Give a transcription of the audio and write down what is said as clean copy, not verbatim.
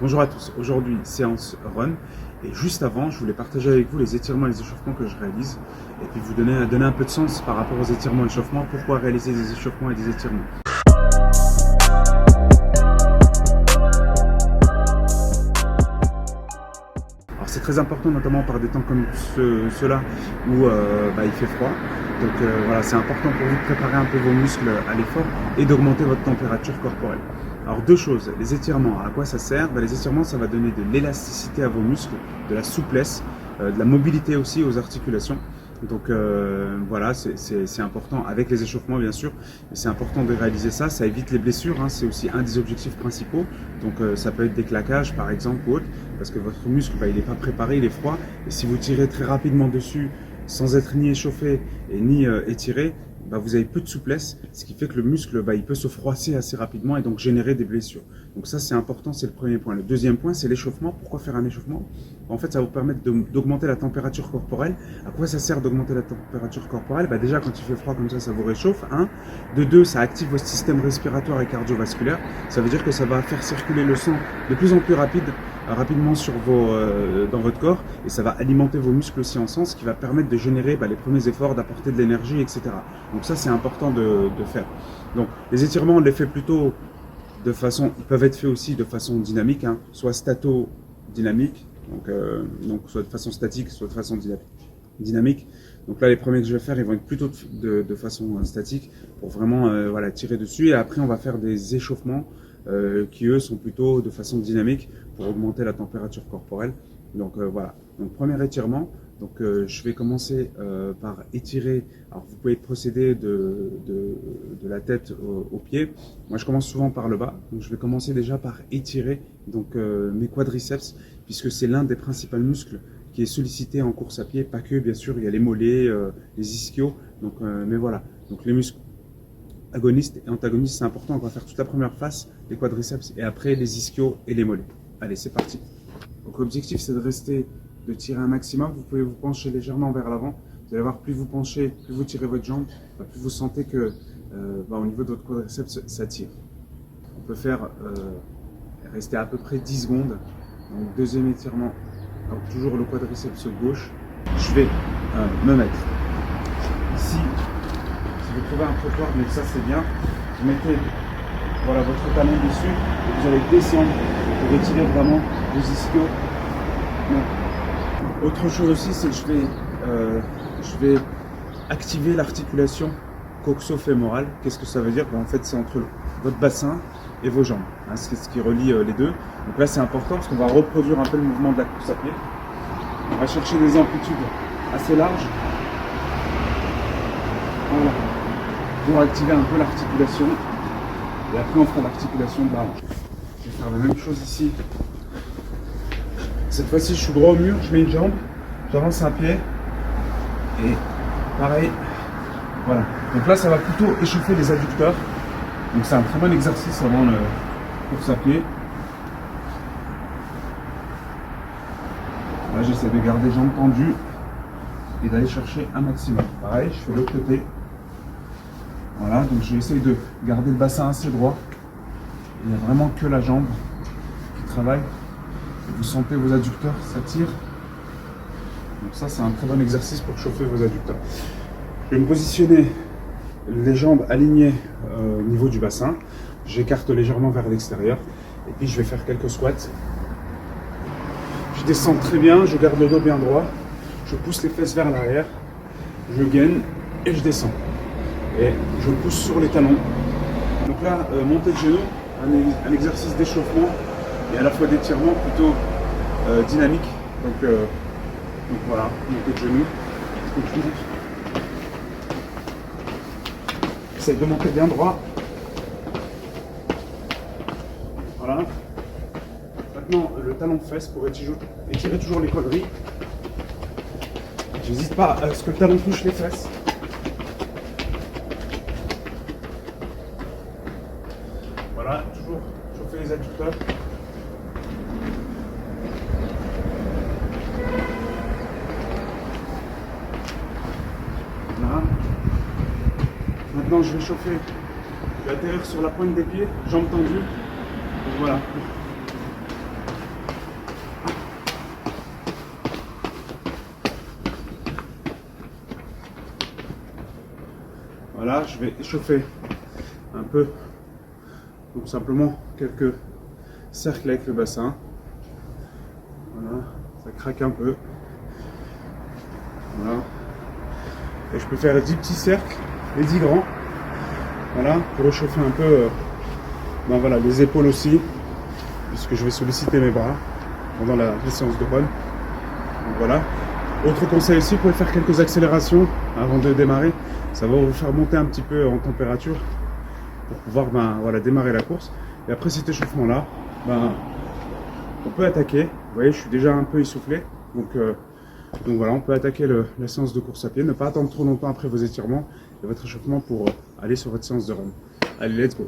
Bonjour à tous, aujourd'hui séance run et juste avant je voulais partager avec vous les étirements et les échauffements que je réalise et puis vous donner un peu de sens par rapport aux étirements et échauffements, pourquoi réaliser des échauffements et des étirements. Alors c'est très important notamment par des temps comme ceux-là où il fait froid, donc voilà, c'est important pour vous de préparer un peu vos muscles à l'effort et d'augmenter votre température corporelle. Alors deux choses, les étirements, à quoi ça sert? Les étirements, ça va donner de l'élasticité à vos muscles, de la souplesse, de la mobilité aussi aux articulations. Donc voilà, c'est important avec les échauffements bien sûr, mais c'est important de réaliser ça, ça évite les blessures, hein, c'est aussi un des objectifs principaux. Donc ça peut être des claquages par exemple ou autre, parce que votre muscle il n'est pas préparé, il est froid, et si vous tirez très rapidement dessus sans être ni échauffé et ni étiré, vous avez peu de souplesse, ce qui fait que le muscle il peut se froisser assez rapidement et donc générer des blessures. Donc ça c'est important, c'est le premier point. Le deuxième point c'est l'échauffement. Pourquoi faire un échauffement? En fait ça va vous permettre d'augmenter la température corporelle. À quoi ça sert d'augmenter la température corporelle? Déjà quand il fait froid comme ça vous réchauffe. De deux, ça active votre système respiratoire et cardiovasculaire. Ça veut dire que ça va faire circuler le sang de plus en plus rapidement dans votre corps, et ça va alimenter vos muscles aussi en sang, ce qui va permettre de générer les premiers efforts, d'apporter de l'énergie, etc. Donc ça c'est important de faire. Donc les étirements on les fait plutôt ils peuvent être faits aussi de façon dynamique, soit stato-dynamique, donc soit de façon statique, soit de façon dynamique. Donc là les premiers que je vais faire ils vont être plutôt de façon statique pour vraiment tirer dessus, et après on va faire des échauffements qui eux sont plutôt de façon dynamique pour augmenter la température corporelle. Donc voilà, donc premier étirement. Donc je vais commencer par étirer. Alors vous pouvez procéder de la tête aux pieds. Moi je commence souvent par le bas, donc je vais commencer déjà par étirer mes quadriceps, puisque c'est l'un des principaux muscles qui est sollicité en course à pied, pas que bien sûr, il y a les mollets, les ischios, mais voilà, donc les muscles agonistes et antagonistes c'est important. On va faire toute la première face, les quadriceps, et après les ischios et les mollets. Allez, c'est parti. Donc l'objectif c'est de tirer un maximum. Vous pouvez vous pencher légèrement vers l'avant. Vous allez voir, plus vous penchez, plus vous tirez votre jambe, plus vous sentez que au niveau de votre quadriceps ça tire. On peut faire rester à peu près 10 secondes. Donc deuxième étirement, alors toujours le quadriceps gauche. Je vais me mettre ici. Si vous trouvez un trottoir, mais ça c'est bien, vous mettez votre talon dessus et vous allez descendre pour étirer vraiment vos ischios. Autre chose aussi, c'est que je vais activer l'articulation coxo-fémorale. Qu'est-ce que ça veut dire? En fait, c'est entre votre bassin et vos jambes. C'est ce qui relie les deux. Donc là, c'est important parce qu'on va reproduire un peu le mouvement de la course à pied. On va chercher des amplitudes assez larges. Voilà. Pour activer un peu l'articulation. Et après, on fera l'articulation de la hanche. Je vais faire la même chose ici. Cette fois-ci, je suis droit au mur, je mets une jambe, j'avance un pied, et pareil, voilà. Donc là, ça va plutôt échauffer les adducteurs. Donc c'est un très bon exercice avant le course à pied. Là, j'essaie de garder les jambes tendues et d'aller chercher un maximum. Pareil, je fais l'autre côté. Voilà, donc j'essaie de garder le bassin assez droit. Il n'y a vraiment que la jambe qui travaille. Vous sentez vos adducteurs, ça tire. Donc ça c'est un très bon exercice pour chauffer vos adducteurs. Je vais me positionner les jambes alignées au niveau du bassin. J'écarte légèrement vers l'extérieur. Et puis je vais faire quelques squats. Je descends très bien, je garde le dos bien droit. Je pousse les fesses vers l'arrière. Je gaine et je descends. Et je pousse sur les talons. Donc là, montée de genoux, un exercice d'échauffement et à la fois d'étirement plutôt dynamique. Donc voilà, montée de genoux. J'essaie de monter bien droit. Voilà. Maintenant, le talon fesse pour étirer toujours les quadris. J'hésite pas à ce que le talon touche les fesses. Voilà, toujours chauffer les adducteurs. Là. Maintenant, je vais chauffer. Je vais atterrir sur la pointe des pieds, jambes tendues. Donc voilà. Voilà, je vais échauffer un peu, donc simplement quelques cercles avec le bassin. Voilà, ça craque un peu. Voilà. Et je peux faire 10 petits cercles et 10 grands. Voilà, pour réchauffer un peu ben voilà, les épaules aussi, puisque je vais solliciter mes bras pendant la séance de run. Donc voilà. Autre conseil aussi, vous pouvez faire quelques accélérations avant de démarrer. Ça va vous faire monter un petit peu en température pour pouvoir ben, voilà, démarrer la course. Et après cet échauffement-là, ben, on peut attaquer. Vous voyez, je suis déjà un peu essoufflé. Donc voilà, on peut attaquer la séance de course à pied. Ne pas attendre trop longtemps après vos étirements et votre échauffement pour aller sur votre séance de run. Allez, let's go!